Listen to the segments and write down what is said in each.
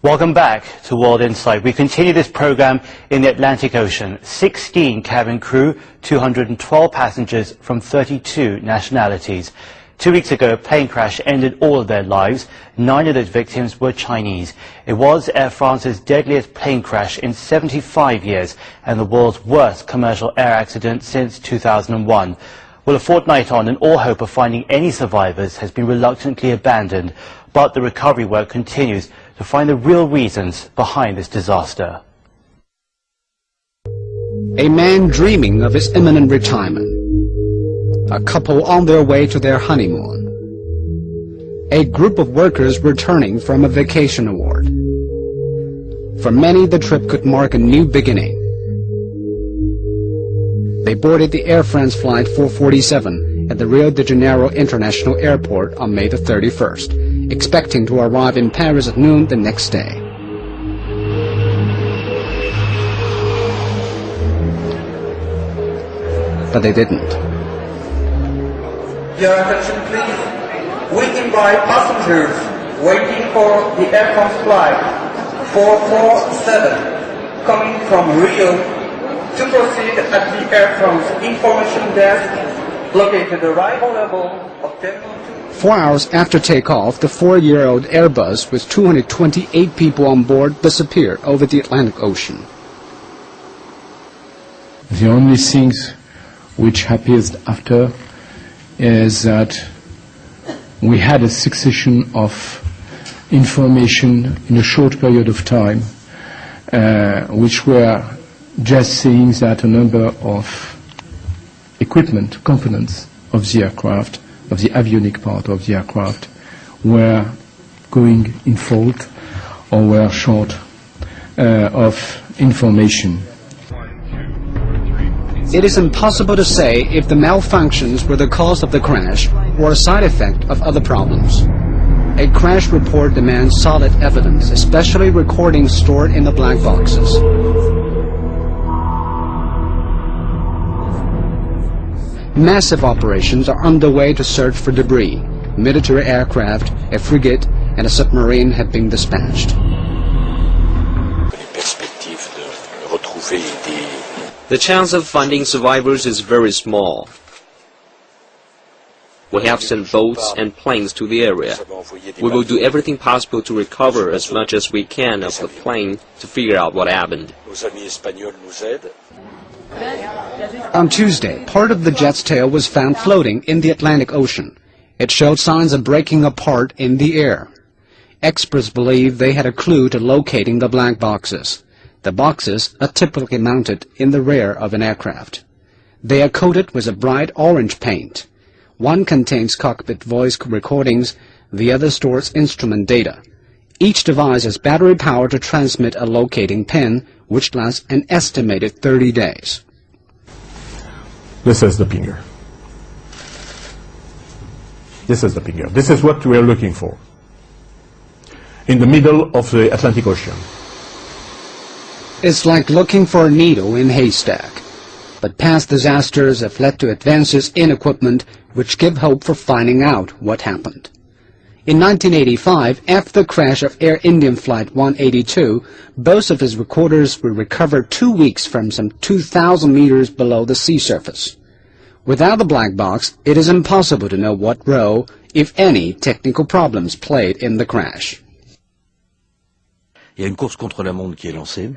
Welcome back to World Insight. We continue this program in the Atlantic Ocean. 16 cabin crew, 212 passengers from 32 nationalities. 2 weeks ago, a plane crash ended all of their lives. 9 of those victims were Chinese. It was Air France's deadliest plane crash in 75 years and the world's worst commercial air accident since 2001. Well, a fortnight on, and all hope of finding any survivors has been reluctantly abandoned. But the recovery work continues to find the real reasons behind this disaster. A man dreaming of his imminent retirement. A couple on their way to their honeymoon. A group of workers returning from a vacation award. For many, the trip could mark a new beginning. They boarded the Air France flight 447 at the Rio de Janeiro International Airport on May the 31st, expecting to arrive in Paris at noon the next day. But they didn't. Your attention please. We invite passengers waiting for the Air France flight 447 coming from Rio to proceed at the Air France information desk located arrival level of Terminal 2. 4 hours after takeoff, the 4-year-old Airbus with 228 people on board disappeared over the Atlantic Ocean. The only things which happened after is that we had a succession of information in a short period of time, which were just saying that a number of equipment, components of the aircraft, of the avionic part of the aircraft, were going in fault or were short of information. It is impossible to say if the malfunctions were the cause of the crash or a side effect of other problems. A crash report demands solid evidence, especially recordings stored in the black boxes. Massive operations are underway to search for debris. Military aircraft, a frigate, and a submarine have been dispatched. The chance of finding survivors is very small. We have sent boats and planes to the area. We will do everything possible to recover as much as we can of the plane to figure out what happened. On Tuesday, part of the jet's tail was found floating in the Atlantic Ocean. It showed signs of breaking apart in the air. Experts believe they had a clue to locating the black boxes. The boxes are typically mounted in the rear of an aircraft. They are coated with a bright orange paint. One contains cockpit voice recordings, the other stores instrument data. Each device has battery power to transmit a locating pin, which lasts an estimated 30 days. This is the pinger. This is the pinger. This is what we are looking for. In the middle of the Atlantic Ocean. It's like looking for a needle in a haystack. But past disasters have led to advances in equipment which give hope for finding out what happened. In 1985, after the crash of Air Indian Flight 182, both of his recorders were recovered 2 weeks from some 2,000 meters below the sea surface. Without the black box, it is impossible to know what role, if any, technical problems played in the crash. Il y a une course contre la montre qui est lancée.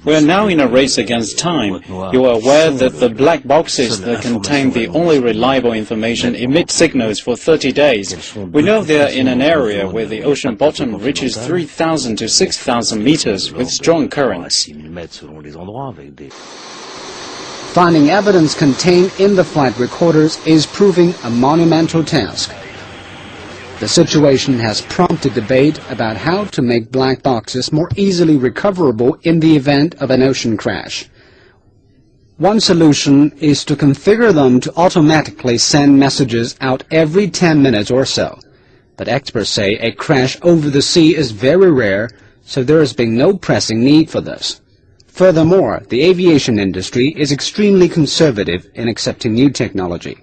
We are now in a race against time. You are aware that the black boxes that contain the only reliable information emit signals for 30 days. We know they are in an area where the ocean bottom reaches 3,000 to 6,000 meters with strong currents. Finding evidence contained in the flight recorders is proving a monumental task. The situation has prompted debate about how to make black boxes more easily recoverable in the event of an ocean crash. One solution is to configure them to automatically send messages out every 10 minutes or so. But experts say a crash over the sea is very rare, so there has been no pressing need for this. Furthermore, the aviation industry is extremely conservative in accepting new technology.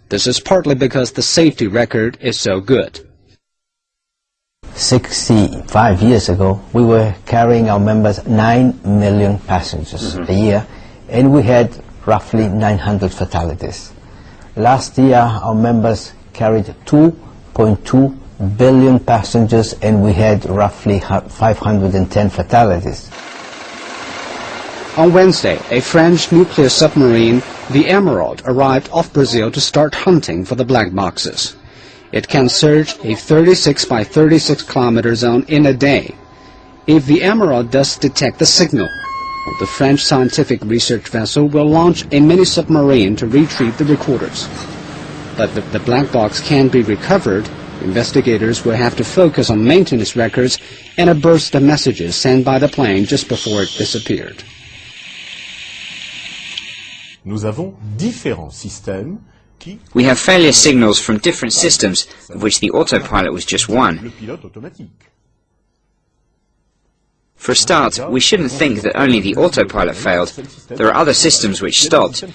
This is partly because the safety record is so good. 65 years ago, we were carrying our members 9 million passengers a year, and we had roughly 900 fatalities. Last year, our members carried 2.2 billion passengers, and we had roughly 510 fatalities. On Wednesday, a French nuclear submarine, the Emerald, arrived off Brazil to start hunting for the black boxes. It can search a 36 by 36 kilometer zone in a day. If the Emerald does detect the signal, the French scientific research vessel will launch a mini-submarine to retrieve the recorders. But if the black box can't be recovered, investigators will have to focus on maintenance records and a burst of messages sent by the plane just before it disappeared. Nous avons différents systèmes qui... We have failure signals from different systems, of which the autopilot was just one. Le pilote automatique. For a start, we shouldn't think that only the autopilot failed. There are other systems which stopped.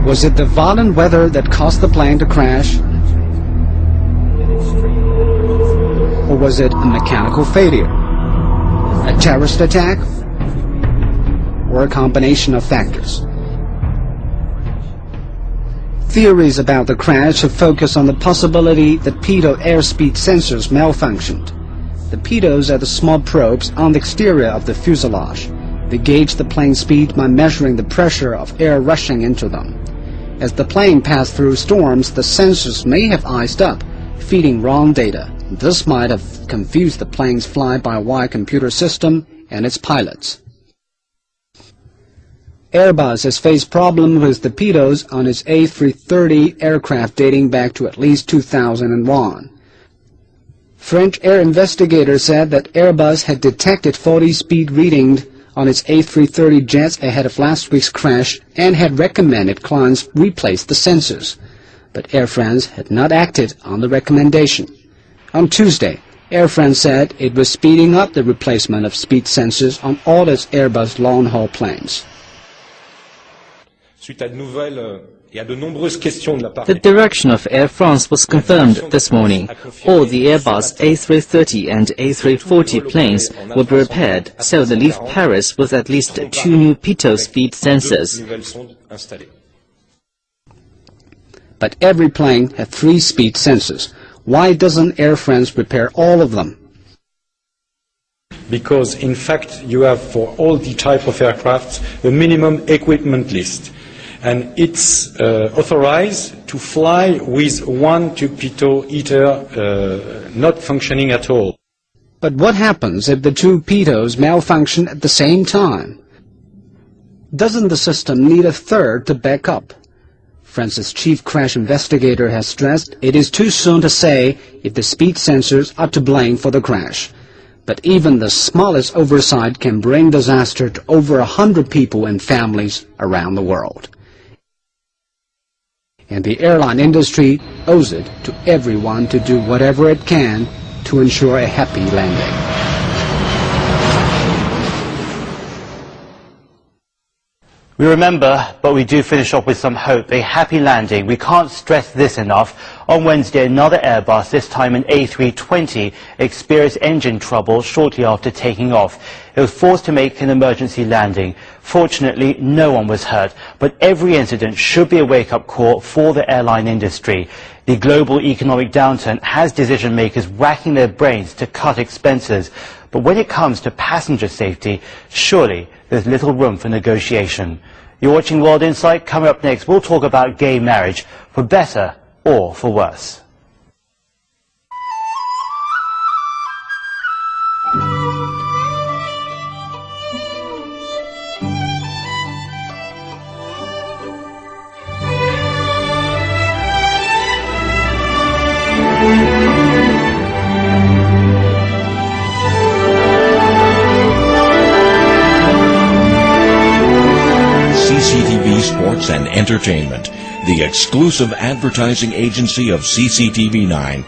Was it the violent weather that caused the plane to crash? Or was it a mechanical failure? A terrorist attack? Or a combination of factors? Theories about the crash have focused on the possibility that pitot airspeed sensors malfunctioned. The pitos are the small probes on the exterior of the fuselage. They gauge the plane's speed by measuring the pressure of air rushing into them. As the plane passed through storms, the sensors may have iced up, feeding wrong data. This might have confused the plane's fly-by-wire computer system and its pilots. Airbus has faced problems with the pitos on its A330 aircraft dating back to at least 2001. French air investigators said that Airbus had detected faulty speed readings on its A330 jets ahead of last week's crash and had recommended clients replace the sensors. But Air France had not acted on the recommendation. On Tuesday, Air France said it was speeding up the replacement of speed sensors on all its Airbus long-haul planes. The direction of Air France was confirmed this morning. All the Airbus A330 and A340 planes will be repaired, so they leave Paris with at least 2 new pitot speed sensors. But every plane had 3 speed sensors. Why doesn't Air France repair all of them? Because, in fact, you have for all the type of aircraft a minimum equipment list. And it's authorized to fly with 1 pitot either not functioning at all. But what happens if the 2 pitos malfunction at the same time? Doesn't the system need a third to back up? France's chief crash investigator has stressed it is too soon to say if the speed sensors are to blame for the crash. But even the smallest oversight can bring disaster to over 100 people and families around the world. And the airline industry owes it to everyone to do whatever it can to ensure a happy landing. We remember, but we do finish off with some hope, a happy landing. We can't stress this enough. On Wednesday, another Airbus, this time an A320, experienced engine trouble shortly after taking off. It was forced to make an emergency landing. Fortunately, no one was hurt, but every incident should be a wake-up call for the airline industry. The global economic downturn has decision makers racking their brains to cut expenses. But when it comes to passenger safety, surely there's little room for negotiation. You're watching World Insight. Coming up next, we'll talk about gay marriage, for better or for worse. CCTV Sports and Entertainment, the exclusive advertising agency of CCTV 9,